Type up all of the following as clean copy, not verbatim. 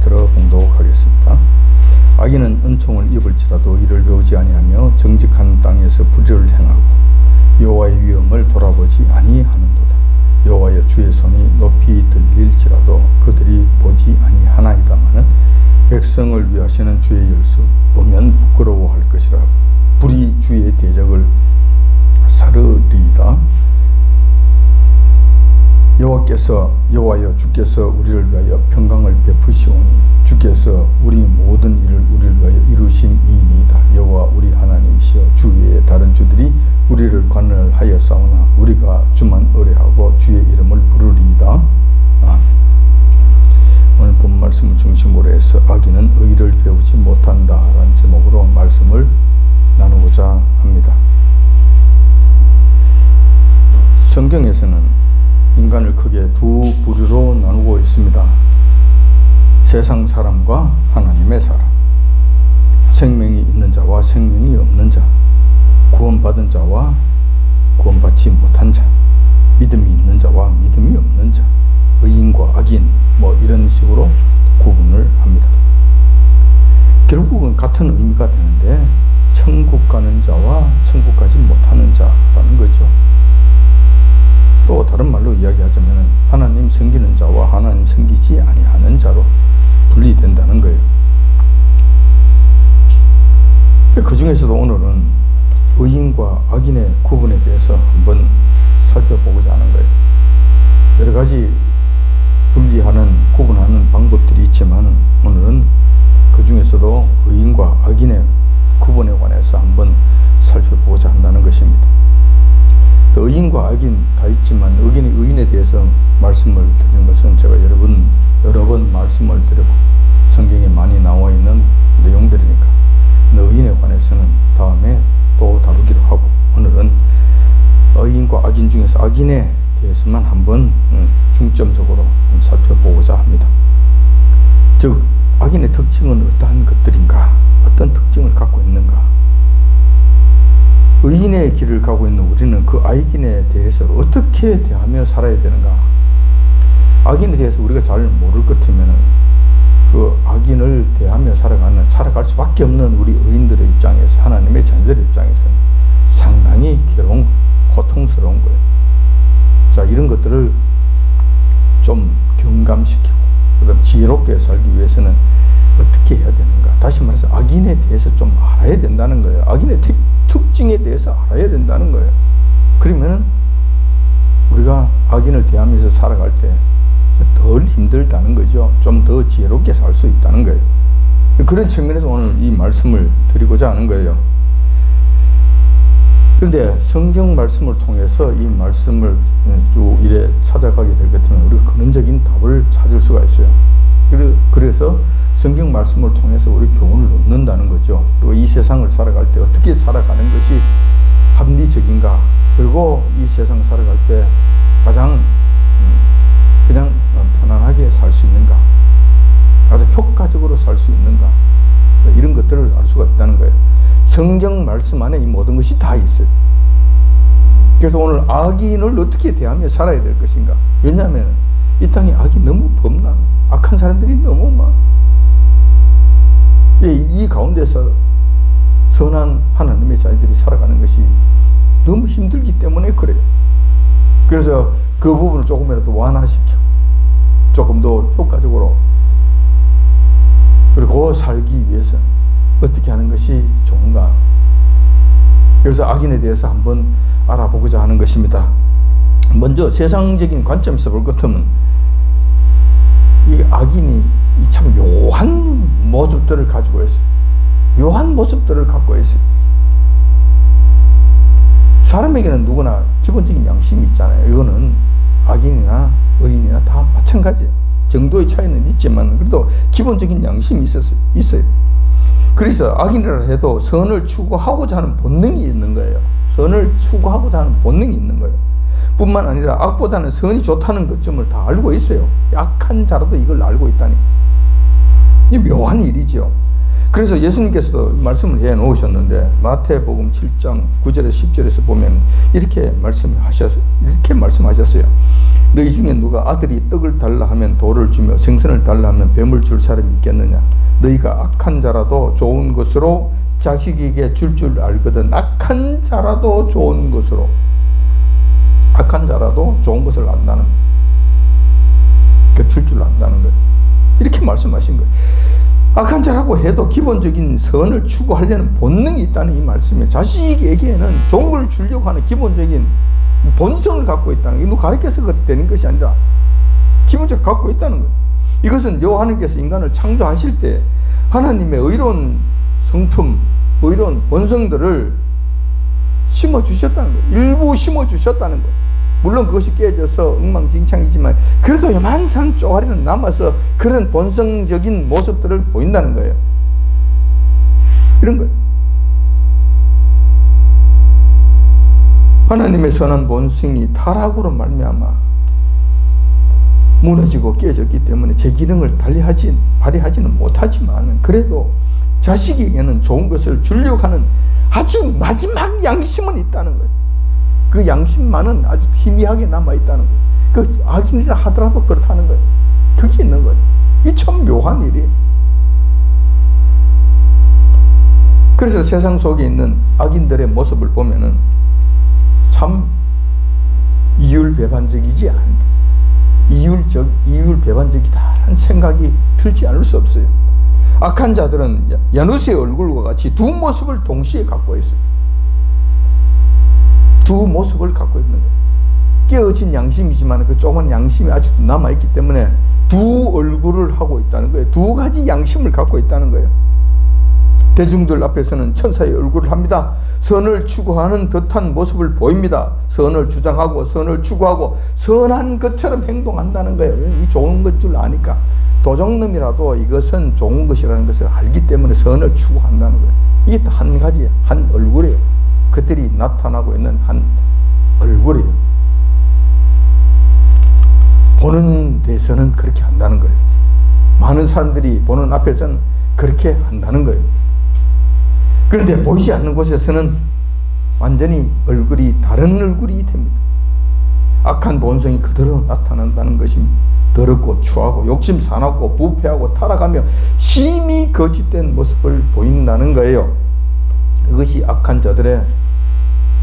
들어 봉독하겠습니다. 악인은 은총을 입을지라도 이를 배우지 아니하며 정직한 땅에서 불의를 행하고 여호와의 위엄을 돌아보지 아니하는도다. 여호와의 주의 손이 높이 들릴지라도 그들이 보지 아니하나이다마는 백성을 위하시는 주의 열수 보면 부끄러워할 것이라. 불의 주의 대적을 사르리이다. 여호와여 주께서 우리를 위하여 평강을 베푸시오니 주께서 우리 모든 일을 우리를 위하여 이루심이니이다. 여호와 우리 하나님이시여 주 외에 다른 주들이 우리를 관할하여 싸우나 우리가 주만 의뢰하고 주의 이름을 부르리이다. 아멘. 오늘 본 말씀을 중심으로 해서 악인은 의를 배우지 못한다 라는 제목으로 말씀을 나누고자 합니다. 성경에서는 인간을 크게 두 부류로 나누고 있습니다. 세상 사람과 하나님의 사람, 생명이 있는 자와 생명이 없는 자, 구원받은 자와 구원받지 못한 자, 믿음이 있는 자와 믿음이 없는 자, 의인과 악인 이런 식으로 구분을 합니다. 결국은 같은 의미가 되는데 천국 가는 자와 천국 가지 못하는 자라는 거죠. 또 다른 말로 이야기하자면 하나님 섬기는 자와 하나님 섬기지 아니하는 자로 분리된다는 거예요. 그 중에서도 오늘은 의인과 악인의 구분에 대해서 한번 살펴보고자 하는 거예요. 여러 가지 분리하는, 구분하는 방법들이 있지만 오늘은 그 중에서도 의인과 악인의 구분에 관해서 한번 살펴보고자 한다는 것입니다. 의인과 악인 다 있지만 의인에 대해서 말씀을 드리는 것은 제가 여러 번 말씀을 드렸고 성경에 많이 나와 있는 내용들이니까 의인에 관해서는 다음에 또 다루기로 하고 오늘은 의인과 악인 중에서 악인에 대해서만 한번 중점적으로 살펴보고자 합니다. 즉 악인의 특징은 어떠한 것들인가, 어떤 특징을 갖고 있는가. 의인의 길을 가고 있는 우리는 그 악인에 대해서 어떻게 대하며 살아야 되는가. 악인에 대해서 우리가 잘 모를 것 같으면 그 악인을 대하며 살아갈 수밖에 없는 우리 의인들의 입장에서, 하나님의 자녀들의 입장에서는 상당히 괴로운, 고통스러운 거예요. 자, 이런 것들을 좀 경감시키고 그다음 지혜롭게 살기 위해서는 어떻게 해야 되는가. 다시 말해서 악인에 대해서 좀 알아야 된다는 거예요. 악인의 특징에 대해서 알아야 된다는 거예요. 그러면 우리가 악인을 대하면서 살아갈 때 덜 힘들다는 거죠. 좀 더 지혜롭게 살 수 있다는 거예요. 그런 측면에서 오늘 이 말씀을 드리고자 하는 거예요. 그런데 성경 말씀을 통해서 이 말씀을 쭉 이래 찾아가게 될 것 같으면 우리가 근원적인 답을 찾을 수가 있어요. 그래서 성경 말씀을 통해서 우리 교훈을 얻는다는 거죠. 그리고 이 세상을 살아갈 때 어떻게 살아가는 것이 합리적인가, 그리고 이 세상 살아갈 때 가장 그냥 편안하게 살 수 있는가, 가장 효과적으로 살 수 있는가, 이런 것들을 알 수가 있다는 거예요. 성경 말씀 안에 이 모든 것이 다 있어요. 그래서 오늘 악인을 어떻게 대하며 살아야 될 것인가. 왜냐하면 이 땅에 악이 너무 범람, 악한 사람들이 너무 많아. 이 가운데서 선한 하나님의 자녀들이 살아가는 것이 너무 힘들기 때문에 그래요. 그래서 그 부분을 조금이라도 완화시키고 조금 더 효과적으로 그리고 살기 위해서 어떻게 하는 것이 좋은가. 그래서 악인에 대해서 한번 알아보고자 하는 것입니다. 먼저 세상적인 관점에서 볼 것 같으면 이 악인이 참 묘한 모습들을 가지고 있어요. 묘한 모습들을 갖고 있어요. 사람에게는 누구나 기본적인 양심이 있잖아요. 이거는 악인이나 의인이나 다 마찬가지예요. 정도의 차이는 있지만 그래도 기본적인 양심이 있어요. 그래서 악인이라 해도 선을 추구하고자 하는 본능이 있는 거예요. 선을 추구하고자 하는 본능이 있는 거예요. 뿐만 아니라 악보다는 선이 좋다는 것점을 다 알고 있어요. 약한 자라도 이걸 알고 있다니. 이 묘한 일이죠. 그래서 예수님께서도 말씀을 해 놓으셨는데 마태복음 7장 9절에서 10절에서 보면 이렇게 말씀하셨어요. 너희 중에 누가 아들이 떡을 달라 하면 돌을 주며 생선을 달라 하면 뱀을 줄 사람이 있겠느냐. 너희가 악한 자라도 좋은 것으로 자식에게 줄 줄 알거든. 악한 자라도 좋은 것으로, 악한 자라도 좋은 것을 안다는 거예요. 줄 줄 안다는 거예요. 이렇게 말씀하신 거예요. 악한 자라고 해도 기본적인 선을 추구하려는 본능이 있다는 이 말씀이에요. 자식에게는 좋은 걸 주려고 하는 기본적인 본성을 갖고 있다는 거예요. 누가 가르쳐서 그렇게 되는 것이 아니라 기본적으로 갖고 있다는 거예요. 이것은 여호와님께서 인간을 창조하실 때 하나님의 의로운 성품, 의로운 본성들을 심어주셨다는 거예요. 일부 심어주셨다는 거예요. 물론 그것이 깨져서 엉망진창이지만 그래도 요만한 쪼가리는 남아서 그런 본성적인 모습들을 보인다는 거예요. 이런 거예요. 하나님의 선한 본성이 타락으로 말미암아 무너지고 깨졌기 때문에 제 기능을 발휘하지는 못하지만 그래도 자식에게는 좋은 것을 주려고 하는 아주 마지막 양심은 있다는 거예요. 그 양심만은 아주 희미하게 남아있다는 거예요. 그 악인이라 하더라도 그렇다는 거예요. 그게 있는 거예요. 이게 참 묘한 일이에요. 그래서 세상 속에 있는 악인들의 모습을 보면은 참 이율배반적이지 않다. 이율배반적이다라는 생각이 들지 않을 수 없어요. 악한 자들은 야누스의 얼굴과 같이 두 모습을 동시에 갖고 있어요. 두 모습을 갖고 있는 거예요. 깨어진 양심이지만 그 조그만 양심이 아직도 남아있기 때문에 두 얼굴을 하고 있다는 거예요. 두 가지 양심을 갖고 있다는 거예요. 대중들 앞에서는 천사의 얼굴을 합니다. 선을 추구하는 듯한 모습을 보입니다. 선을 주장하고 선을 추구하고 선한 것처럼 행동한다는 거예요. 이 좋은 것 줄 아니까. 도적놈이라도 이것은 좋은 것이라는 것을 알기 때문에 선을 추구한다는 거예요. 이게 또 한 가지, 한 얼굴이에요. 그들이 나타나고 있는 한 얼굴이에요. 보는 데서는 그렇게 한다는 거예요. 많은 사람들이 보는 앞에서는 그렇게 한다는 거예요. 그런데 보이지 않는 곳에서는 완전히 얼굴이 다른 얼굴이 됩니다. 악한 본성이 그대로 나타난다는 것입니다. 더럽고 추하고 욕심 사납고 부패하고 타락하며 심히 거짓된 모습을 보인다는 거예요. 그것이 악한 자들의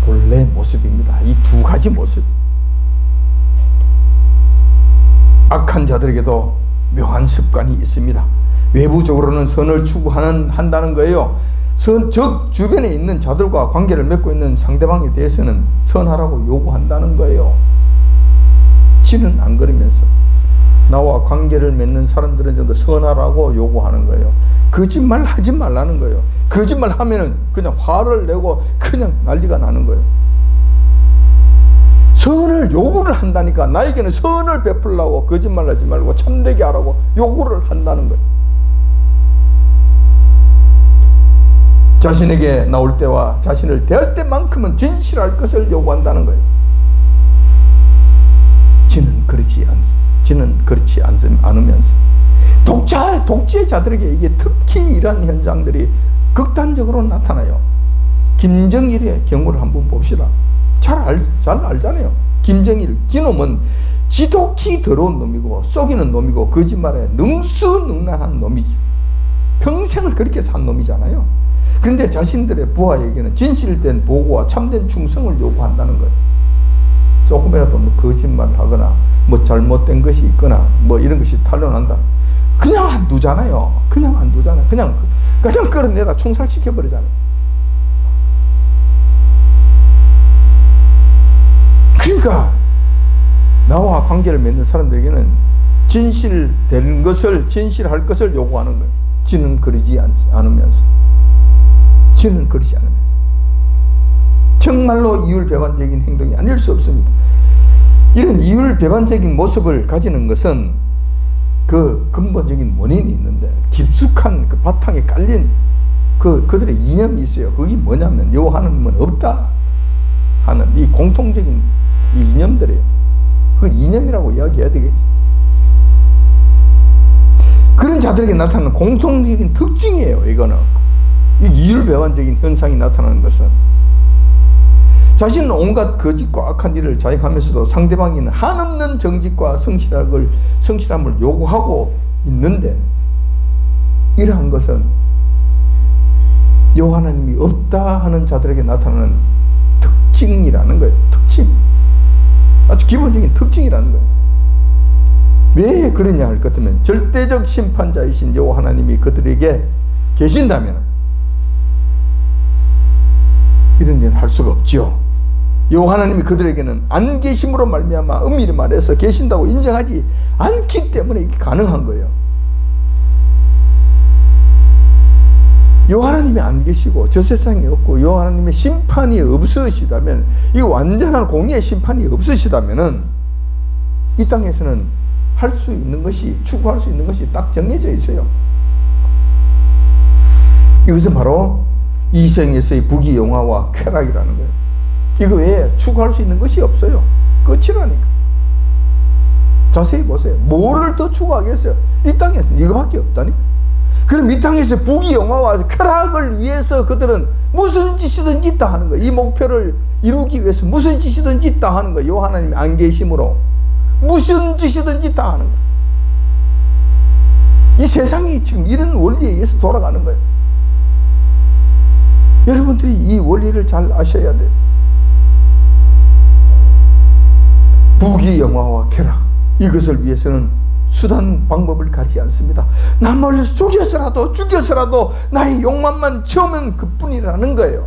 본래 모습입니다. 이 두 가지 모습. 악한 자들에게도 묘한 습관이 있습니다. 외부적으로는 선을 추구한다는 거예요. 즉 주변에 있는 자들과 관계를 맺고 있는 상대방에 대해서는 선하라고 요구한다는 거예요. 지는 안 그러면서 나와 관계를 맺는 사람들은 좀 더 선하라고 요구하는 거예요. 거짓말 하지 말라는 거예요. 거짓말 하면은 그냥 화를 내고 그냥 난리가 나는 거예요. 선을 요구를 한다니까. 나에게는 선을 베풀라고 거짓말 하지 말고 참되게 하라고 요구를 한다는 거예요. 자신에게 나올 때와 자신을 대할 때만큼은 진실할 것을 요구한다는 거예요. 지는 그렇지 않으면서 독재자들에게 이게 특히 이런 현상들이 극단적으로 나타나요. 김정일의 경우를 한번 봅시다. 잘 알잖아요. 김정일, 이놈은 지독히 더러운 놈이고 속이는 놈이고 거짓말에 능수능란한 놈이지. 평생을 그렇게 산 놈이잖아요. 그런데 자신들의 부하에게는 진실된 보고와 참된 충성을 요구한다는 거예요. 조금이라도 뭐 거짓말을 하거나 뭐 잘못된 것이 있거나 뭐 이런 것이 탄로난다. 그냥 안 두잖아요. 그냥 끌어내다 총살시켜버리잖아요. 그러니까 나와 관계를 맺는 사람들에게는 진실할 것을 요구하는 거예요. 지는 그러지 않으면서. 정말로 이율배반적인 행동이 아닐 수 없습니다. 이런 이율배반적인 모습을 가지는 것은 그 근본적인 원인이 있는데 깊숙한 그 바탕에 깔린 그들의 이념이 있어요. 그게 뭐냐면 여호와 하나님은 없다 하는 이 공통적인 이 이념들이에요. 그걸 이념이라고 이야기해야 되겠지. 그런 자들에게 나타나는 공통적인 특징이에요. 이거는 이 이율배반적인 현상이 나타나는 것은 자신은 온갖 거짓과 악한 일을 자행하면서도 상대방에는 한없는 정직과 성실함을 요구하고 있는데, 이러한 것은 여호와 하나님이 없다 하는 자들에게 나타나는 특징이라는 거예요. 특징. 아주 기본적인 특징이라는 거예요. 왜 그러냐 할 것 같으면, 절대적 심판자이신 여호와 하나님이 그들에게 계신다면 이런 일을 할 수가 없죠. 여호와 하나님이 그들에게는 안 계심으로 말미암아, 엄밀히 말해서 계신다고 인정하지 않기 때문에 이게 가능한 거예요. 여호와 하나님이 안 계시고 저 세상에 없고 여호와 하나님의 심판이 없으시다면, 이 완전한 공의의 심판이 없으시다면은 이 땅에서는 할 수 있는 것이, 추구할 수 있는 것이 딱 정해져 있어요. 이것은 바로 이생에서의 부귀영화와 쾌락이라는 거예요. 이거 외에 추구할 수 있는 것이 없어요. 끝이라니까. 자세히 보세요. 뭐를 더 추구하겠어요? 이 땅에서는 이거밖에 없다니까. 그럼 이 땅에서 부귀영화와 쾌락을 위해서 그들은 무슨 짓이든지 다 하는 거예요. 이 목표를 이루기 위해서 무슨 짓이든지 다 하는 거예요. 여호와 하나님이 안 계심으로 무슨 짓이든지 다 하는 거예요. 이 세상이 지금 이런 원리에 의해서 돌아가는 거예요. 여러분들이 이 원리를 잘 아셔야 돼요. 부귀영화와 쾌락, 이것을 위해서는 수단 방법을 가리지 않습니다. 남을 속여서라도 죽여서라도 나의 욕망만 채우면 그뿐이라는 거예요.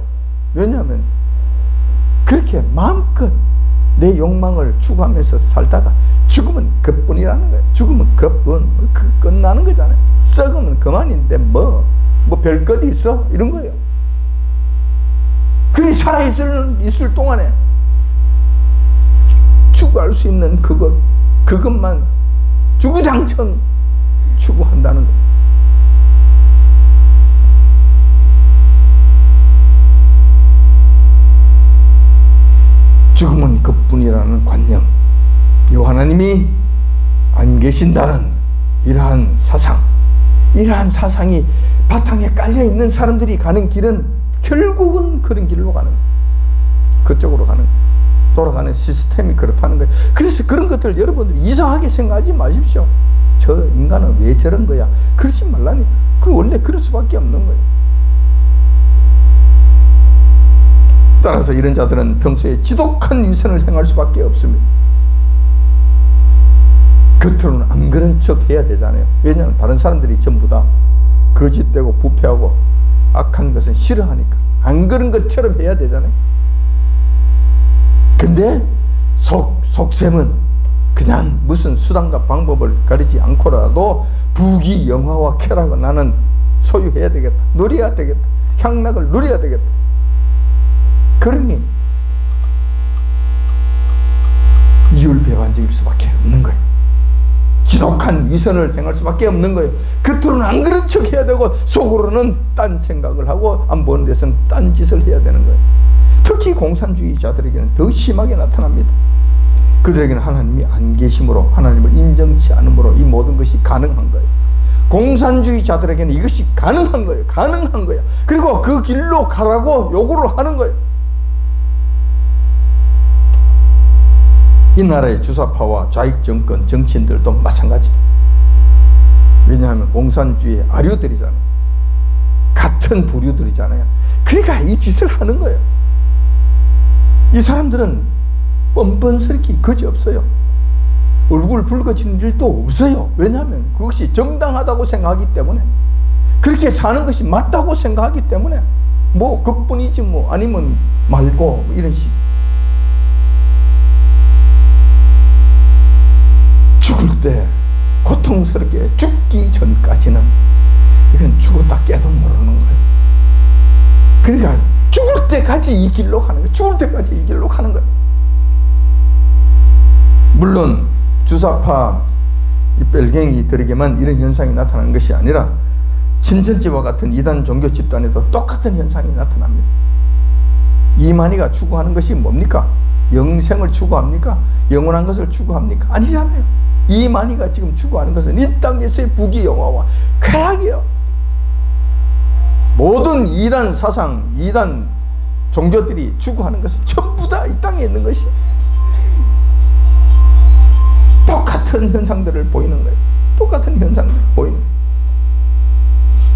왜냐하면 그렇게 마음껏 내 욕망을 추구하면서 살다가 죽으면 그뿐이라는 거예요. 죽으면 그뿐, 끝나는 거잖아요. 썩으면 그만인데 뭐 별것이 있어? 이런 거예요. 그니 살아있을 동안에 추구할 수 있는 그것만 주구장창 추구한다는 거예요. 죽음은 그뿐이라는 관념, 여호와 하나님이 안 계신다는 이러한 사상이 바탕에 깔려있는 사람들이 가는 길은 결국은 그런 길로 가는 거예요. 그쪽으로 가는 거예요. 돌아가는 시스템이 그렇다는 거예요. 그래서 그런 것들 여러분들이 이상하게 생각하지 마십시오. 저 인간은 왜 저런 거야? 그러지 말라니까. 그 원래 그럴 수밖에 없는 거예요. 따라서 이런 자들은 평소에 지독한 위선을 행할 수밖에 없습니다. 겉으로는 안 그런 척 해야 되잖아요. 왜냐하면 다른 사람들이 전부 다 거짓되고 부패하고 악한 것은 싫어하니까 안 그런 것처럼 해야 되잖아요. 근데 속셈은 그냥 무슨 수단과 방법을 가리지 않고라도 부귀영화와 쾌락을 나는 소유해야 되겠다, 누려야 되겠다, 향락을 누려야 되겠다. 그러니 이율배반적일 수밖에 없는 거예요. 지독한 위선을 행할 수밖에 없는 거예요. 겉으로는 안 그런 척 해야 되고 속으로는 딴 생각을 하고 안 보는 데서는 딴 짓을 해야 되는 거예요. 특히 공산주의자들에게는 더 심하게 나타납니다. 그들에게는 하나님이 안 계심으로, 하나님을 인정치 않음으로 이 모든 것이 가능한 거예요. 공산주의자들에게는 이것이 가능한 거예요. 가능한 거예요. 그리고 그 길로 가라고 요구를 하는 거예요. 이 나라의 주사파와 좌익정권 정치인들도 마찬가지입니다. 왜냐하면 공산주의의 아류들이잖아요. 같은 부류들이잖아요. 그러니까 이 짓을 하는 거예요. 이 사람들은 뻔뻔스럽게 그지없어요. 얼굴 붉어지는 일도 없어요. 왜냐하면 그것이 정당하다고 생각하기 때문에, 그렇게 사는 것이 맞다고 생각하기 때문에, 뭐 그뿐이지 뭐 아니면 말고 이런 식. 죽을 때 고통스럽게 죽기 전까지는 이건 죽었다 깨도 모르는 거예요. 그러니까 죽을 때까지 이 길로 가는 거예요. 죽을 때까지 이 길로 가는 거예요. 물론 주사파 이 뺄갱이들에게만 이런 현상이 나타나는 것이 아니라 신천지와 같은 이단 종교 집단에도 똑같은 현상이 나타납니다. 이만희가 추구하는 것이 뭡니까? 영생을 추구합니까? 영원한 것을 추구합니까? 아니잖아요. 이만희가 지금 추구하는 것은 이 땅에서의 부귀영화와 쾌락이에요. 모든 이단 사상, 이단 종교들이 추구하는 것은 전부 다 이 땅에 있는 것이 똑같은 현상들을 보이는 거예요. 똑같은 현상들을 보이는 거예요.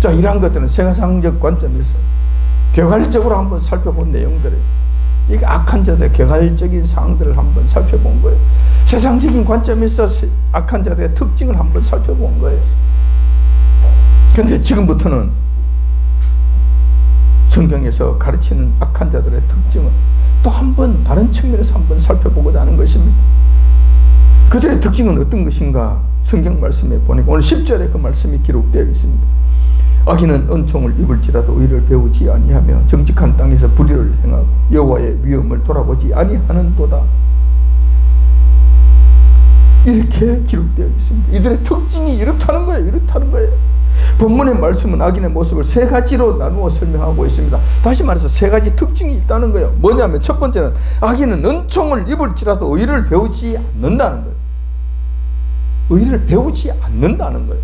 자, 이러한 것들은 세상적 관점에서 개괄적으로 한번 살펴본 내용들을, 이게 악한 자들의 개괄적인 사항들을 한번 살펴본 거예요. 세상적인 관점에서 악한 자들의 특징을 한번 살펴본 거예요. 그런데 지금부터는 성경에서 가르치는 악한 자들의 특징을 또 한번 다른 측면에서 한번 살펴보고자 하는 것입니다. 그들의 특징은 어떤 것인가? 성경 말씀에 보니까 오늘 10절에 그 말씀이 기록되어 있습니다. 악인은 은총을 입을지라도 의를 배우지 아니하며 정직한 땅에서 불의를 행하고 여호와의 위엄을 돌아보지 아니하는도다. 이렇게 기록되어 있습니다. 이들의 특징이 이렇다는 거예요. 이렇다는 거예요. 본문의 말씀은 악인의 모습을 세 가지로 나누어 설명하고 있습니다. 다시 말해서 세 가지 특징이 있다는 거예요. 뭐냐면 첫 번째는 악인은 은총을 입을지라도 의를 배우지 않는다는 거예요. 의를 배우지 않는다는 거예요.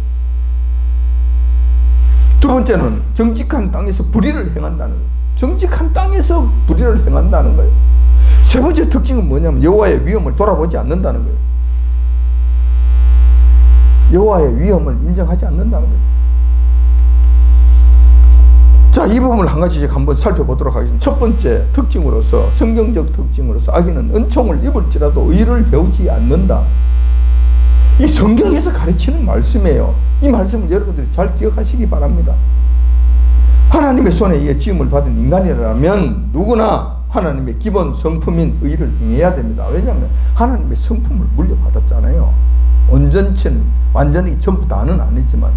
두 번째는 정직한 땅에서 불의를 행한다는 거예요. 정직한 땅에서 불의를 행한다는 거예요. 세 번째 특징은 뭐냐면 여호와의 위엄을 돌아보지 않는다는 거예요. 여호와의 위엄을 인정하지 않는다는 거예요. 자, 이 부분을 한 가지씩 한번 살펴보도록 하겠습니다. 첫 번째 특징으로서, 성경적 특징으로서 악인은 은총을 입을지라도 의를 배우지 않는다. 이 성경에서 가르치는 말씀이에요. 이 말씀을 여러분들이 잘 기억하시기 바랍니다. 하나님의 손에 의해 지음을 받은 인간이라면 누구나 하나님의 기본 성품인 의를 행해야 됩니다. 왜냐하면 하나님의 성품을 물려받았잖아요. 완전히 전부 다는 아니지만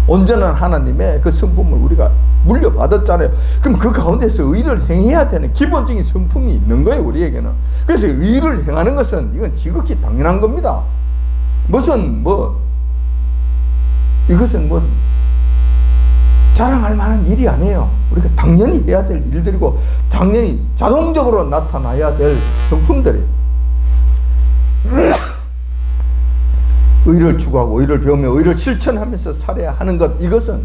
온전한 하나님의 그 성품을 우리가 물려받았잖아요. 그럼 그 가운데서 의를 행해야 되는 기본적인 성품이 있는 거예요, 우리에게는. 그래서 의를 행하는 것은 이건 지극히 당연한 겁니다. 이것은 자랑할 만한 일이 아니에요. 우리가 당연히 해야 될 일들이고 당연히 자동적으로 나타나야 될 성품들이에요. 의를 추구하고 의를 배우며 의를 실천하면서 살아야 하는 것, 이것은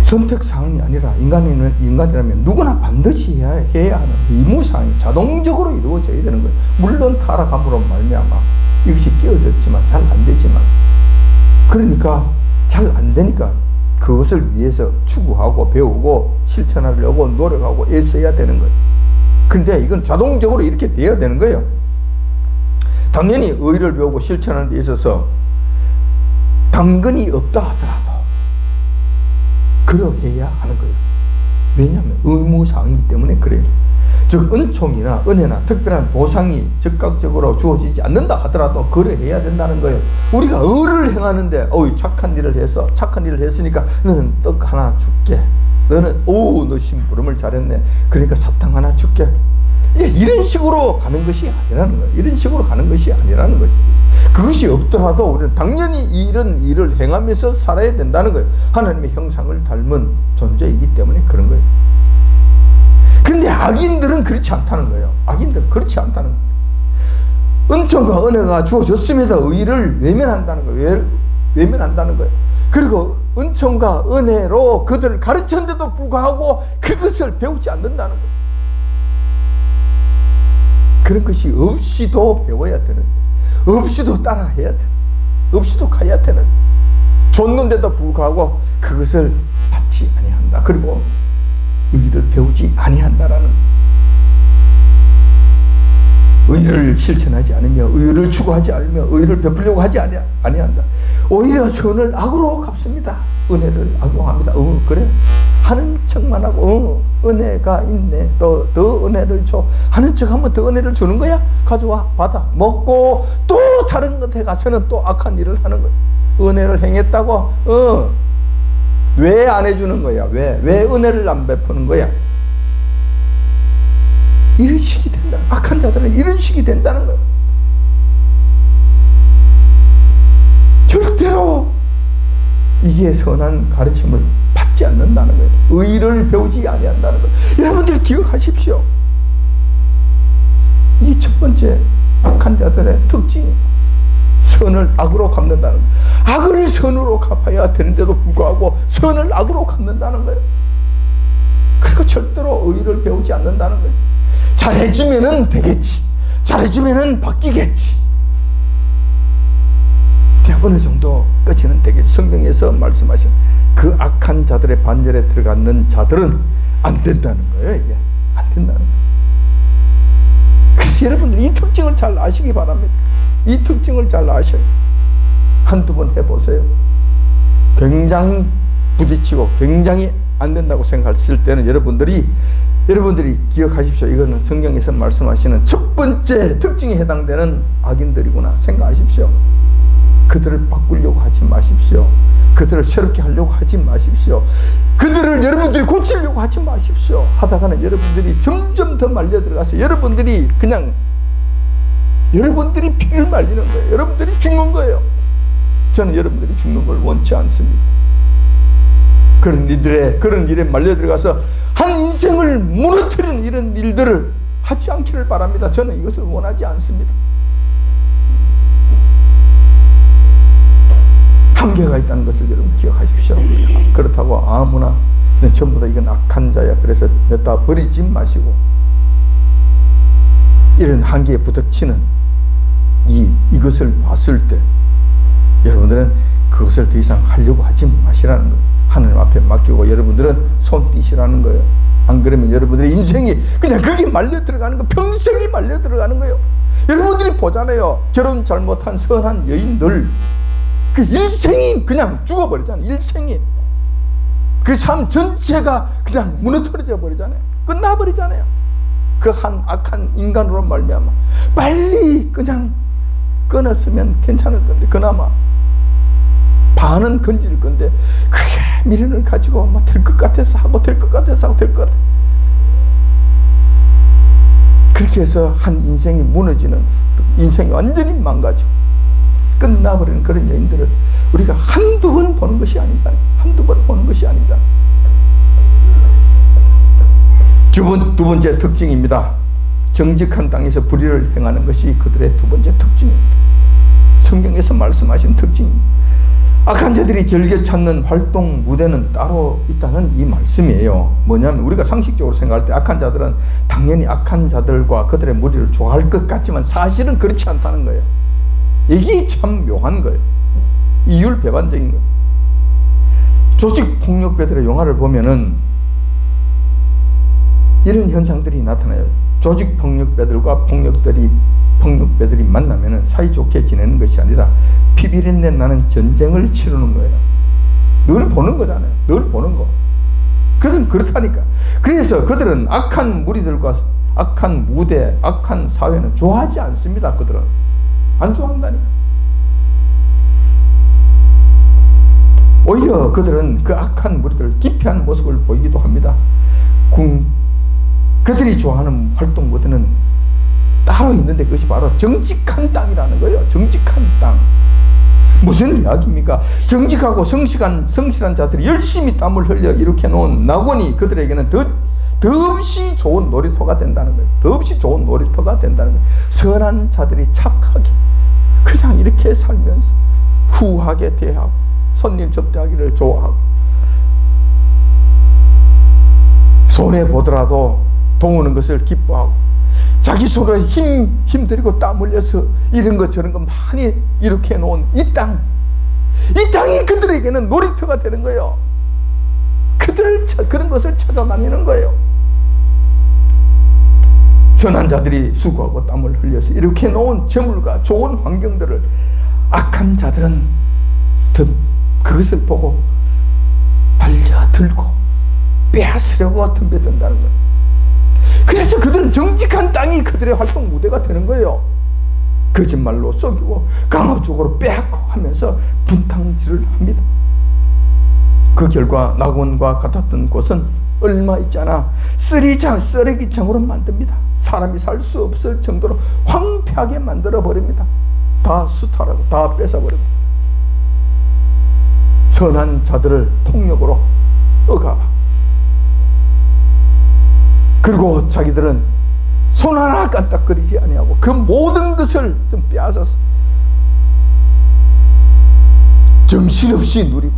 선택사항이 아니라 인간이라면 누구나 반드시 해야 하는 의무사항이 자동적으로 이루어져야 되는 거예요. 물론 타락함으로 말미암아 이것이 끼어졌지만 잘 안 되지만, 그러니까 잘 안 되니까 그것을 위해서 추구하고 배우고 실천하려고 노력하고 애써야 되는 거예요. 그런데 이건 자동적으로 이렇게 돼야 되는 거예요. 당연히 의를 배우고 실천하는 데 있어서 당근이 없다 하더라도 그러해야 하는 거예요. 왜냐하면 의무사항이기 때문에 그래요. 즉 은총이나 은혜나 특별한 보상이 즉각적으로 주어지지 않는다 하더라도 그러해야 된다는 거예요. 우리가 의를 행하는데 착한 일을 했으니까 너는 떡 하나 줄게. 너는 너 심부름을 잘했네. 그러니까 사탕 하나 줄게. 이런 식으로 가는 것이 아니라는 거예요. 이런 식으로 가는 것이 아니라는 거죠. 그것이 없더라도 우리는 당연히 이런 일을 행하면서 살아야 된다는 거예요. 하나님의 형상을 닮은 존재이기 때문에 그런 거예요. 근데 악인들은 그렇지 않다는 거예요. 악인들은 그렇지 않다는 거예요. 은총과 은혜가 주어졌음에도 의를 외면한다는 거예요. 외면한다는 거예요. 그리고 은총과 은혜로 그들을 가르쳤는데도 불구하고 그것을 배우지 않는다는 거예요. 그런 것이 없이도 배워야 되는데, 없이도 따라해야 되는, 없이도 가야 되는, 줬는데도 불구하고 그것을 받지 아니한다. 그리고 의를 배우지 아니한다라는, 의를 실천하지 않으며 의를 추구하지 않으며 의를 베풀려고 하지 아니한다. 오히려 선을 악으로 갚습니다. 은혜를 악용합니다. 그래? 하는 척만 하고 은혜가 있네, 더 은혜를 줘 하는 척하면 더 은혜를 주는 거야. 가져와, 받아, 먹고 또 다른 곳에 가서는 또 악한 일을 하는 거야. 은혜를 행했다고 왜 안 해주는 거야? 왜 은혜를 안 베푸는 거야? 이런 식이 된다. 악한 자들은 이런 식이 된다는 거야. 절대로 이게 선한 가르침을 받지 않는다는 거예요. 의를 배우지 아니한다는 거예요. 여러분들 기억하십시오. 이 첫 번째 악한 자들의 특징이 선을 악으로 갚는다는 거예요. 악을 선으로 갚아야 되는데도 불구하고 선을 악으로 갚는다는 거예요. 그리고 절대로 의의를 배우지 않는다는 거예요. 잘해주면은 되겠지, 잘해주면은 바뀌겠지, 그냥 어느 정도 끝이는 되겠지. 성경에서 말씀하신 그 악한 자들의 반열에 들어가는 자들은 안 된다는 거예요. 이게 안 된다는 거예요. 그래서 여러분들 이 특징을 잘 아시기 바랍니다. 이 특징을 잘 아셔요. 한두 번 해보세요. 굉장히 부딪히고 굉장히 안 된다고 생각했을 때는 여러분들이 기억하십시오. 이거는 성경에서 말씀하시는 첫 번째 특징에 해당되는 악인들이구나 생각하십시오. 그들을 바꾸려고 하지 마십시오. 그들을 새롭게 하려고 하지 마십시오. 그들을 여러분들이 고치려고 하지 마십시오. 하다가는 여러분들이 점점 더 말려 들어가서 여러분들이 피를 말리는 거예요. 여러분들이 죽는 거예요. 저는 여러분들이 죽는 걸 원치 않습니다. 그런 일에 말려 들어가서 한 인생을 무너뜨리는 이런 일들을 하지 않기를 바랍니다. 저는 이것을 원하지 않습니다. 한계가 있다는 것을 여러분 기억하십시오. 그렇다고 아무나 전부 다 이건 악한 자야, 그래서 냈다 버리지 마시고, 이런 한계에 부딪히는 이것을 봤을 때 여러분들은 그것을 더 이상 하려고 하지 마시라는 거예요. 하나님 앞에 맡기고 여러분들은 손 띄시라는 거예요. 안 그러면 여러분들의 인생이 그냥 거기 말려 들어가는 거예요. 평생이 말려 들어가는 거예요. 여러분들이 보잖아요. 결혼 잘못한 선한 여인들, 그 일생이 그냥 죽어버리잖아요. 일생이 그 삶 전체가 그냥 무너뜨려져 버리잖아요. 끝나버리잖아요. 그 한 악한 인간으로 말미암아 빨리 그냥 끊었으면 괜찮을 건데, 그나마 반은 건질 건데 그게 미련을 가지고 막 될 것 같아서 하고 될 것 같아서 하고 될 것 같아. 그렇게 해서 한 인생이 무너지는, 인생이 완전히 망가지고 끝나버리는 그런 여인들을 우리가 한두 번 보는 것이 아니잖아요. 한두 번 보는 것이 아니잖아요. 두 번째 특징입니다. 정직한 땅에서 불의를 행하는 것이 그들의 두 번째 특징입니다. 성경에서 말씀하신 특징입니다. 악한 자들이 즐겨 찾는 활동 무대는 따로 있다는 이 말씀이에요. 뭐냐면 우리가 상식적으로 생각할 때 악한 자들은 당연히 악한 자들과 그들의 무리를 좋아할 것 같지만 사실은 그렇지 않다는 거예요. 이게 참 묘한 거예요. 이율배반적인 거예요. 조직폭력배들의 영화를 보면은 이런 현상들이 나타나요. 조직폭력배들과 폭력배들이 만나면은 사이좋게 지내는 것이 아니라 피비린내 나는 전쟁을 치르는 거예요. 늘 보는 거잖아요. 늘 보는 거. 그들은 그렇다니까. 그래서 그들은 악한 무리들과 악한 무대, 악한 사회는 좋아하지 않습니다. 그들은 안 좋아한다니까. 오히려 그들은 그 악한 무리들을 기피하는 모습을 보이기도 합니다. 그들이 좋아하는 활동 무대는 따로 있는데 그것이 바로 정직한 땅이라는 거예요. 정직한 땅. 무슨 이야기입니까? 정직하고 성실한 자들이 열심히 땀을 흘려 이렇게 놓은 낙원이 그들에게는 더없이 좋은 놀이터가 된다는 거예요. 더없이 좋은 놀이터가 된다는 거예요. 선한 자들이 착하게 그냥 이렇게 살면서 후하게 대하고 손님 접대하기를 좋아하고 손해보더라도 도우는 것을 기뻐하고 자기 손으로 힘들이고 땀 흘려서 이런 것 저런 것 많이 이렇게 놓은 이 땅이 그들에게는 놀이터가 되는 거예요. 그런 것을 찾아다니는 거예요. 선한 자들이 수고하고 땀을 흘려서 이렇게 놓은 재물과 좋은 환경들을 악한 자들은 그것을 보고 달려들고 빼앗으려고 덤벼든다는 거예요. 그래서 그들은 정직한 땅이 그들의 활동 무대가 되는 거예요. 거짓말로 속이고 강압적으로 빼앗고 하면서 분탕질을 합니다. 그 결과 낙원과 같았던 곳은 얼마 있지 않아 쓰레기장으로 만듭니다. 사람이 살 수 없을 정도로 황폐하게 만들어 버립니다. 다 수탈하고 다 뺏어버립니다. 선한 자들을 폭력으로 억압하고, 그리고 자기들은 손 하나 깐딱거리지 아니하고 그 모든 것을 좀 빼앗아서 정신없이 누리고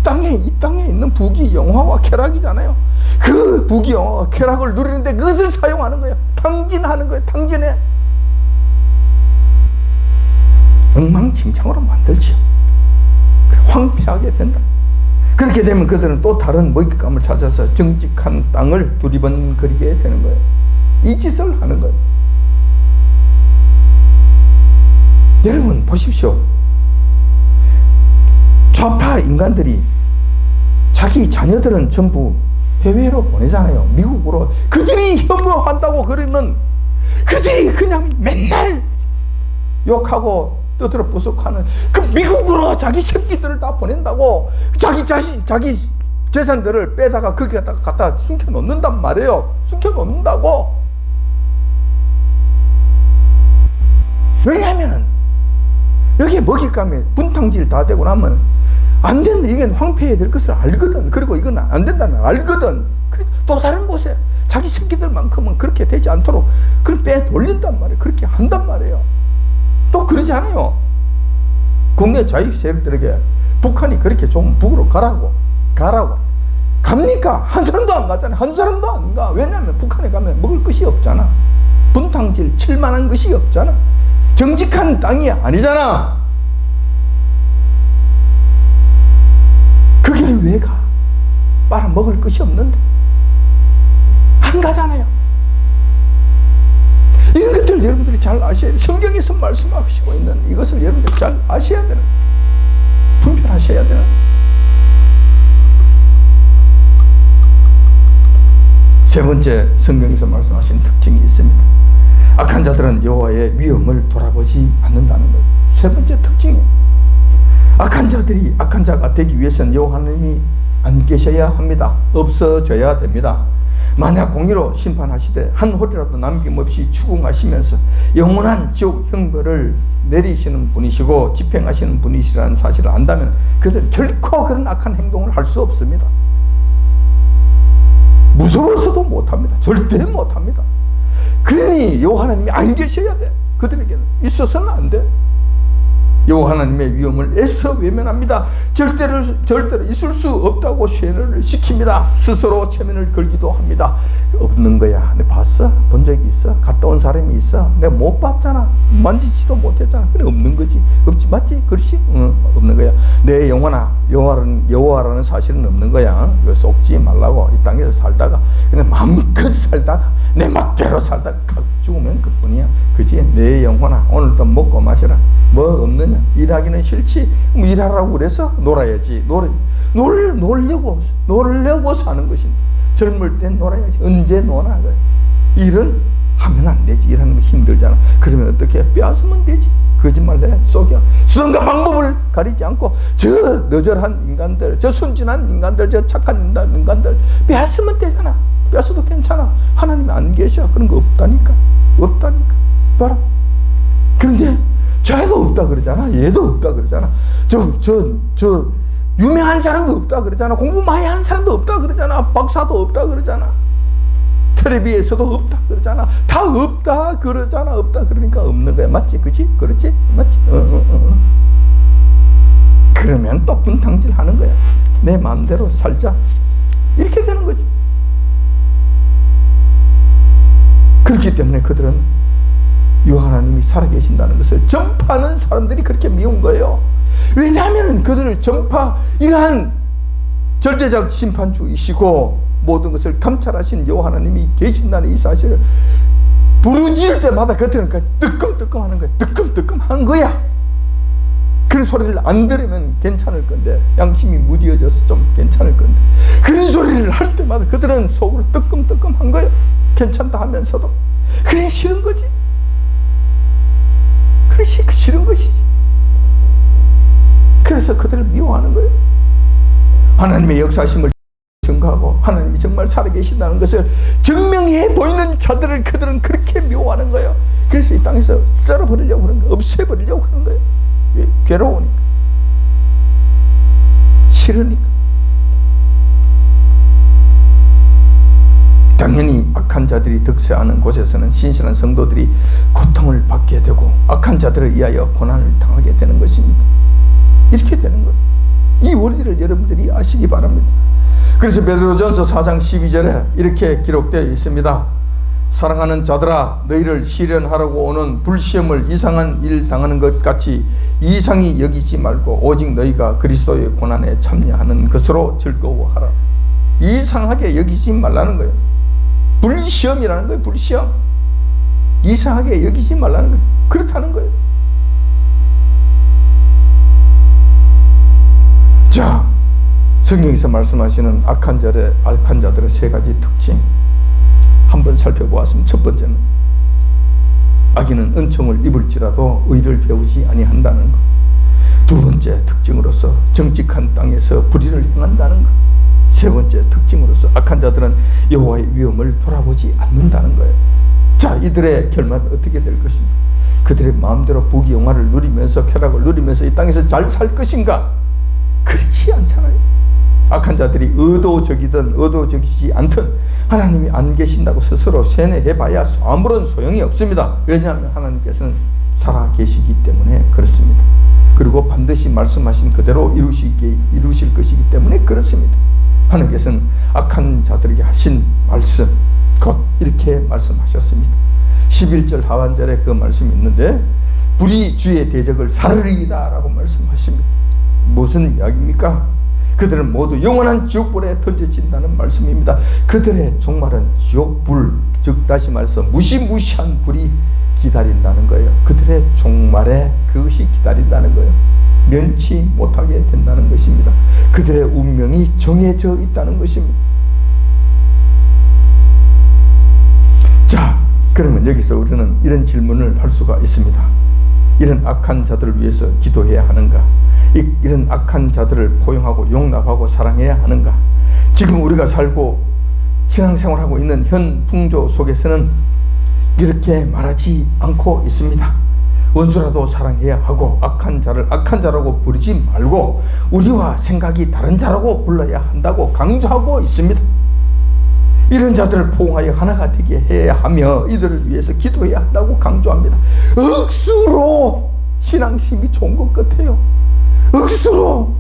이 땅에 있는 부귀 영화와 쾌락이잖아요. 그 부귀 영화와 쾌락을 누리는데 그것을 사용하는 거야. 탕진하는 거야. 탕진해. 엉망진창으로 만들지요. 황폐하게 된다. 그렇게 되면 그들은 또 다른 먹잇감을 찾아서 정직한 땅을 두리번거리게 되는 거예요. 이 짓을 하는 거예요. 여러분 보십시오. 좌파 인간들이 자기 자녀들은 전부 해외로 보내잖아요. 미국으로. 그들이 혐오한다고 그러는, 그들이 그냥 맨날 욕하고 떠들어 부숙하는 그 미국으로 자기 새끼들을 다 보낸다고, 자기 재산들을 빼다가 거기에다가 갖다 숨겨 놓는단 말이에요. 숨겨 놓는다고. 왜냐하면 여기에 먹잇감에 분탕질 다 되고 나면 안 된다. 이게 황폐해야 될 것을 알거든. 그리고 이건 안 된다는 걸 알거든. 그러니까 또 다른 곳에 자기 새끼들만큼은 그렇게 되지 않도록 그걸 빼돌린단 말이에요. 그렇게 한단 말이에요. 또 그러지 않아요. 국내 자유 세력들에게 북한이 그렇게 좀 북으로 가라고 갑니까? 한 사람도 안 가잖아요. 한 사람도 안 가. 왜냐하면 북한에 가면 먹을 것이 없잖아. 분탕질 칠만한 것이 없잖아. 정직한 땅이 아니잖아. 그 길을 왜 가? 빨아먹을 것이 없는데 안 가잖아요. 이런 것들을 여러분들이 잘 아셔야 돼요. 성경에서 말씀하시고 있는 이것을 여러분들이 잘 아셔야 되는, 분별하셔야 되는. 세 번째, 성경에서 말씀하신 특징이 있습니다. 악한 자들은 여호와의 위엄을 돌아보지 않는다는 거예요. 세 번째 특징이에요. 악한 자가 되기 위해서는 여호와 하나님이 안 계셔야 합니다. 없어져야 됩니다. 만약 공의로 심판하시되 한 홀이라도 남김없이 추궁하시면서 영원한 지옥 형벌을 내리시는 분이시고 집행하시는 분이시라는 사실을 안다면 그들 결코 그런 악한 행동을 할 수 없습니다. 무서워서도 못합니다. 절대 못합니다. 그러니 여호와 하나님이 안 계셔야 돼. 그들에게는 있어서는 안 돼. 여호와 하나님의 위엄을 애써 외면합니다. 절대로 있을 수 없다고 쇠뇌를 시킵니다. 스스로 체면을 걸기도 합니다. 없는 거야. 내가 봤어? 본 적이 있어? 갔다 온 사람이 있어? 내가 못 봤잖아. 만지지도 못했잖아. 그래 없는 거지. 없지, 맞지? 그렇지? 없는 거야. 내 영혼아, 여호와라는 사실은 없는 거야. 이거 속지 말라고. 이 땅에서 살다가 그냥 마음껏 살다가 내 멋대로 살다가 각 죽으면 그뿐이야. 그지? 내 영혼아, 오늘도 먹고 마셔라. 뭐 없느냐? 일하기는 싫지? 일하라고 그래서 놀아야지. 놀려고 사는 것입니다. 젊을 땐 놀아야지. 언제 노나? 일은 하면 안 되지. 일하는 거 힘들잖아. 그러면 어떻게? 빼앗으면 되지. 거짓말 내 속여. 수단과 방법을 가리지 않고 저 너절한 인간들, 저 순진한 인간들, 저 착한 인간들 빼앗으면 되잖아. 빼앗아도 괜찮아. 하나님이 안 계셔. 그런 거 없다니까. 봐라. 그런데 저애도 없다 그러잖아. 얘도 없다 그러잖아. 저 유명한 사람도 없다 그러잖아. 공부 많이 한 사람도 없다 그러잖아. 박사도 없다 그러잖아. 텔레비에서도 없다 그러잖아. 다 없다 그러잖아. 없다 그러니까 없는 거야. 맞지? 그치? 그렇지? 맞지? 그러면 또 분탕질 하는 거야. 내 마음대로 살자. 이렇게 되는 거지. 그렇기 때문에 그들은 여호와 하나님이 살아계신다는 것을 전파하는 사람들이 그렇게 미운 거예요. 왜냐하면 그들을 이러한 절대적 심판주이시고 모든 것을 감찰하신 여호와 하나님이 계신다는 이 사실을 부르짖을 때마다 그들은 뜨끔뜨끔 하는 거야. 뜨끔뜨끔 하는 거야. 그런 소리를 안 들으면 괜찮을 건데, 양심이 무뎌져서 좀 괜찮을 건데, 그런 소리를 할 때마다 그들은 속으로 뜨끔뜨끔 한 거야. 괜찮다 하면서도. 그래 싫은 거지. 그래 싫은 것이지. 그래서 그들을 미워하는 거예요. 하나님의 역사심을 증거하고 하나님이 정말 살아계신다는 것을 증명해 보이는 자들을 그들은 그렇게 미워하는 거예요. 그래서 이 땅에서 썰어버리려고 하는 거예요. 없애버리려고 하는 거예요. 왜? 괴로우니까, 싫으니까. 당연히 악한 자들이 득세하는 곳에서는 신실한 성도들이 고통을 받게 되고 악한 자들을 위하여 고난을 당하게 되는 것입니다. 이렇게 되는 거예요. 이 원리를 여러분들이 아시기 바랍니다. 그래서 베드로전서 4장 12절에 이렇게 기록되어 있습니다. 사랑하는 자들아, 너희를 시련하라고 오는 불시험을 이상한 일 당하는 것 같이 이상히 여기지 말고 오직 너희가 그리스도의 고난에 참여하는 것으로 즐거워하라. 이상하게 여기지 말라는 거예요. 불시험이라는 거예요. 불시험. 이상하게 여기지 말라는 거예요. 그렇다는 거예요. 자, 성경에서 말씀하시는 악한 자들의 세 가지 특징 한번 살펴보았습니다. 첫 번째는 악인은 은총을 입을지라도 의를 배우지 아니한다는 것. 두 번째 특징으로서 정직한 땅에서 불의를 행한다는 것. 세 번째 특징으로서 악한 자들은 여호와의 위엄을 돌아보지 않는다는 거예요. 자, 이들의 결말은 어떻게 될 것인가? 그들의 마음대로 부귀영화를 누리면서 쾌락을 누리면서 이 땅에서 잘 살 것인가? 그렇지 않잖아요. 악한 자들이 의도적이든 의도적이지 않든 하나님이 안 계신다고 스스로 세뇌해봐야 아무런 소용이 없습니다. 왜냐하면 하나님께서는 살아계시기 때문에 그렇습니다. 그리고 반드시 말씀하신 그대로 이루실 것이기 때문에 그렇습니다. 하나님께서는 악한 자들에게 하신 말씀 곧 이렇게 말씀하셨습니다. 11절 하반절에 그 말씀이 있는데 불의 주의 대적을 사르리이다 라고 말씀하십니다. 무슨 이야기입니까? 그들은 모두 영원한 지옥불에 던져진다는 말씀입니다. 그들의 종말은 지옥불, 즉 다시 말해서 무시무시한 불이 기다린다는 거예요. 그들의 종말에 그것이 기다린다는 거예요. 면치 못하게 된다는 것입니다. 그들의 운명이 정해져 있다는 것입니다. 자, 그러면 여기서 우리는 이런 질문을 할 수가 있습니다. 이런 악한 자들을 위해서 기도해야 하는가? 이런 악한 자들을 포용하고 용납하고 사랑해야 하는가? 지금 우리가 살고 신앙생활하고 있는 현 풍조 속에서는 이렇게 말하지 않고 있습니다. 원수라도 사랑해야 하고 악한 자를 악한 자라고 부르지 말고 우리와 생각이 다른 자라고 불러야 한다고 강조하고 있습니다. 이런 자들을 포용하여 하나가 되게 해야 하며 이들을 위해서 기도해야 한다고 강조합니다. 억수로 신앙심이 좋은 것 같아요. 억수로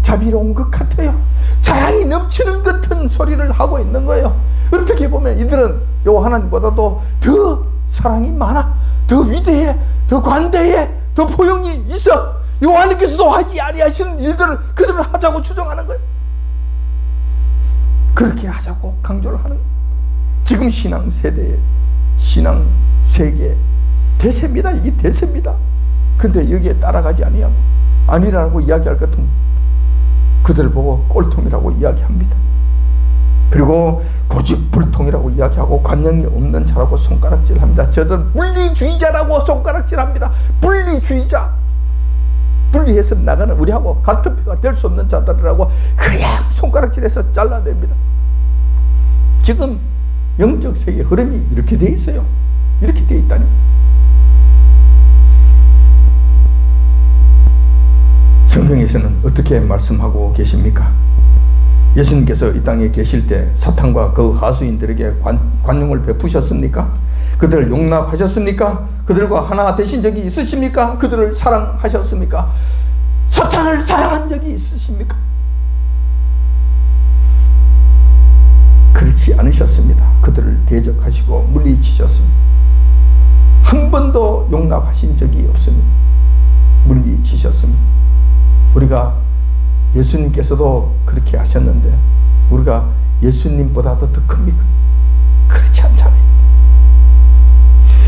자비로운 것 같아요. 사랑이 넘치는 같은 소리를 하고 있는 거예요. 어떻게 보면 이들은 요 하나님보다도 더 사랑이 많아, 더 위대해, 더 관대해, 더 포용이 있어. 요 하나님께서도 하지 아니하시는 일들을 그들은 하자고 주장하는 거예요. 그렇게 하자고 강조를 하는 거예요. 지금 신앙 세대의 신앙 세계 대세입니다. 이게 대세입니다. 근데 여기에 따라가지 아니라고 이야기할 것 같으면 그들을 보고 꼴통이라고 이야기합니다. 그리고 고집불통이라고 이야기하고 관념이 없는 자라고 손가락질합니다. 저들은 분리주의자라고 손가락질합니다. 분리주의자. 분리해서 나가는 우리하고 같은 표가 될 수 없는 자들이라고 그냥 손가락질해서 잘라냅니다. 지금 영적 세계 흐름이 이렇게 돼 있어요. 이렇게 돼 있다니. 성경에서는 어떻게 말씀하고 계십니까? 예수님께서 이 땅에 계실 때 사탄과 그 하수인들에게 관용을 베푸셨습니까? 그들을 용납하셨습니까? 그들과 하나 되신 적이 있으십니까? 그들을 사랑하셨습니까? 사탄을 사랑한 적이 있으십니까? 그렇지 않으셨습니다. 그들을 대적하시고 물리치셨습니다. 한 번도 용납하신 적이 없습니다. 물리치셨습니다. 우리가 예수님께서도 그렇게 하셨는데 우리가 예수님보다도 더 큽니까? 그렇지 않잖아요.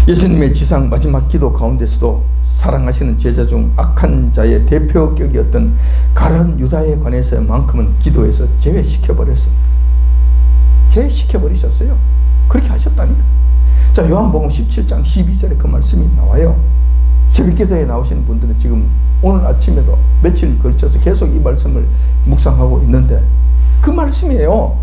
예수님의 지상 마지막 기도 가운데서도 사랑하시는 제자 중 악한 자의 대표격이었던 가룟 유다에 관해서만큼은 기도에서 제외시켜버렸어요. 제외시켜버리셨어요. 그렇게 하셨다니까. 자, 요한복음 17장 12절에 그 말씀이 나와요. 새벽기도에 나오시는 분들은 지금 오늘 아침에도 며칠 걸쳐서 계속 이 말씀을 묵상하고 있는데 그 말씀이에요.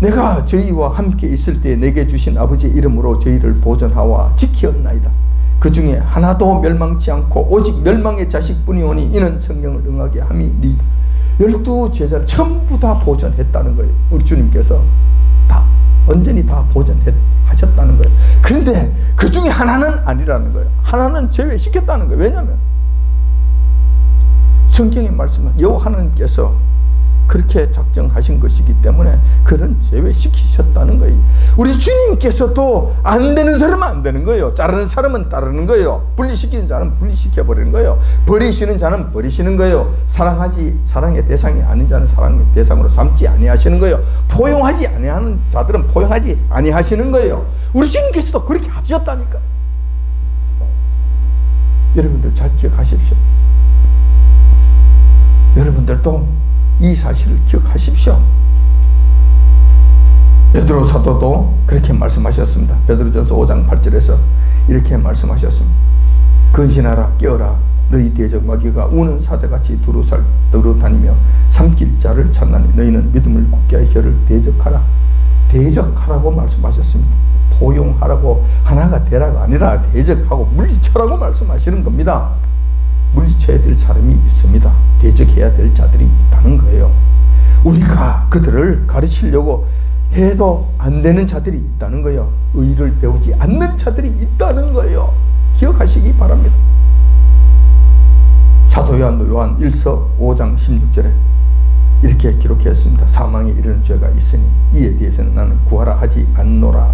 내가 저희와 함께 있을 때 내게 주신 아버지의 이름으로 저희를 보존하와 지키었나이다. 그 중에 하나도 멸망치 않고 오직 멸망의 자식뿐이오니 이는 성령을 응하게 함이니이다. 12 제자를 전부 다 보존했다는 거예요. 우리 주님께서 다 완전히 다 보존하셨다는 거예요. 그런데 그 중에 하나는 아니라는 거예요. 하나는 제외시켰다는 거예요. 왜냐하면 성경에 말씀은 여호와 하나님께서 그렇게 작정하신 것이기 때문에 그런 제외시키셨다는 거예요. 우리 주님께서도 안 되는 사람은 안 되는 거예요. 자르는 사람은 따르는 거예요. 분리시키는 자는 분리시켜버리는 거예요. 버리시는 자는 버리시는 거예요. 사랑의 대상이 아닌 자는 사랑의 대상으로 삼지 아니하시는 거예요. 포용하지 아니하는 자들은 포용하지 아니하시는 거예요. 우리 주님께서도 그렇게 하셨다니까. 여러분들 잘 기억하십시오. 여러분들도 이 사실을 기억하십시오. 베드로 사도도 그렇게 말씀하셨습니다. 베드로전서 5장 8절에서 이렇게 말씀하셨습니다. 근신하라, 깨어라. 너희 대적 마귀가 우는 사자같이 두루 다니며 삼킬 자를 찾나니 너희는 믿음을 굳게 하여 저를 대적하라. 대적하라고 말씀하셨습니다. 포용하라고, 하나가 되라가 아니라 대적하고 물리쳐라고 말씀하시는 겁니다. 물리쳐야 될 사람이 있습니다. 대적해야 될 자들이 있다는 거예요. 우리가 그들을 가르치려고 해도 안 되는 자들이 있다는 거예요. 의를 배우지 않는 자들이 있다는 거예요. 기억하시기 바랍니다. 사도 요한 1서 5장 16절에 이렇게 기록했습니다. 사망에 이르는 죄가 있으니 이에 대해서는 나는 구하라 하지 않노라.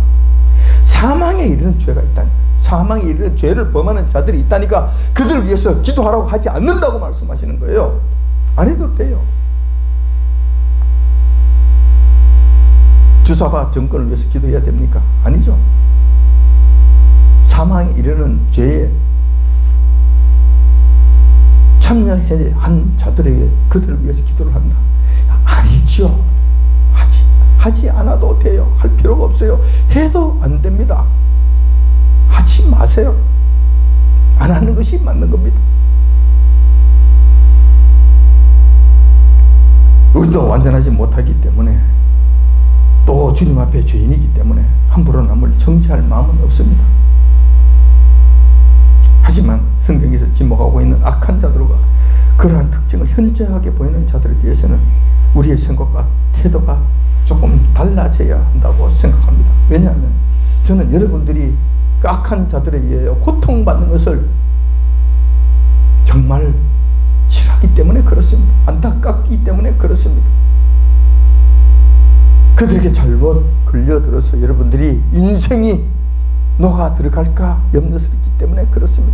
사망에 이르는 죄가 있다니, 사망에 이르는 죄를 범하는 자들이 있다니까 그들을 위해서 기도하라고 하지 않는다고 말씀하시는 거예요. 안 해도 돼요. 주사파 정권을 위해서 기도해야 됩니까? 아니죠. 사망에 이르는 죄에 참여한 자들에게 그들을 위해서 기도를 한다. 아니죠. 하지 않아도 돼요. 할 필요가 없어요. 해도 안 됩니다. 하지 마세요. 안 하는 것이 맞는 겁니다. 우리도 완전하지 못하기 때문에, 또 주님 앞에 죄인이기 때문에 함부로 남을 정죄할 마음은 없습니다. 하지만 성경에서 지목하고 있는 악한 자들과 그러한 특징을 현저하게 보이는 자들에 대해서는 우리의 생각과 태도가 조금 달라져야 한다고 생각합니다. 왜냐하면 저는 여러분들이 그 악한 자들에 의해 고통받는 것을 정말 싫어하기 때문에 그렇습니다. 안타깝기 때문에 그렇습니다. 그들에게 잘못 걸려들어서 여러분들이 인생이 녹아 들어갈까 염려스럽기 때문에 그렇습니다.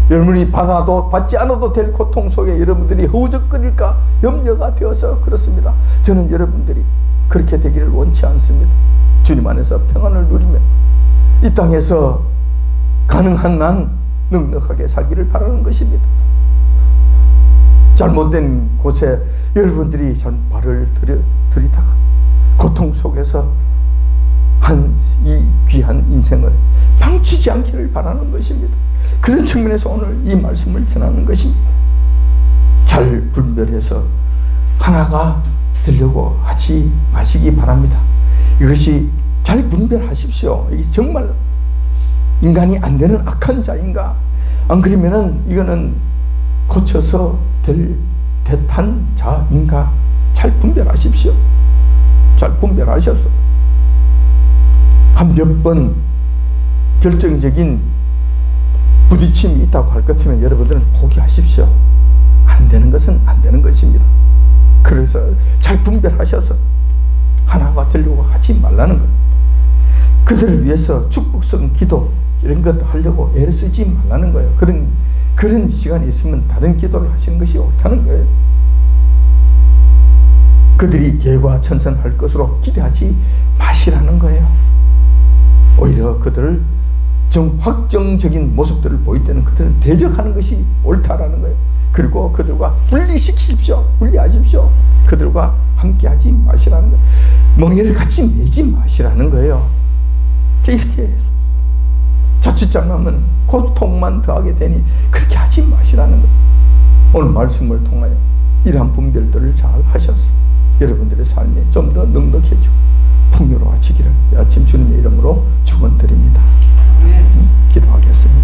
여러분이 받지 않아도 될 고통 속에 여러분들이 허우적거릴까 염려가 되어서 그렇습니다. 저는 여러분들이 그렇게 되기를 원치 않습니다. 주님 안에서 평안을 누리며 이 땅에서 가능한 한 넉넉하게 살기를 바라는 것입니다. 잘못된 곳에 여러분들이 발을 들이다가 고통 속에서 이 귀한 인생을 망치지 않기를 바라는 것입니다. 그런 측면에서 오늘 이 말씀을 전하는 것입니다. 잘 분별해서 하나가 되려고 하지 마시기 바랍니다. 이것이 잘 분별하십시오. 이게 정말 인간이 안 되는 악한 자인가? 안 그러면은 이거는 고쳐서 될 듯한 자인가? 잘 분별하십시오. 잘 분별하셔서 한 몇 번 결정적인 부딪힘이 있다고 할 것 같으면 여러분들은 포기하십시오. 안 되는 것은 안 되는 것입니다. 그래서 잘 분별하셔서 하나가 되려고 하지 말라는 것. 그들을 위해서 축복성 기도 이런 것도 하려고 애를 쓰지 말라는 거예요. 그런 시간이 있으면 다른 기도를 하시는 것이 옳다는 거예요. 그들이 개과천선할 것으로 기대하지 마시라는 거예요. 오히려 그들을 확정적인 모습들을 보일 때는 그들을 대적하는 것이 옳다라는 거예요. 그리고 그들과 분리시키십시오. 분리하십시오. 그들과 함께하지 마시라는 거예요. 멍에를 같이 매지 마시라는 거예요. 이렇게 해서 자칫 잘못하면 고통만 더하게 되니 그렇게 하지 마시라는 거예요. 오늘 말씀을 통하여 이러한 분별들을 잘 하셔서 여러분들의 삶이 좀 더 넉넉해지고 풍요로워지기를 아침 주님의 이름으로 축원드립니다. 기도하겠습니다.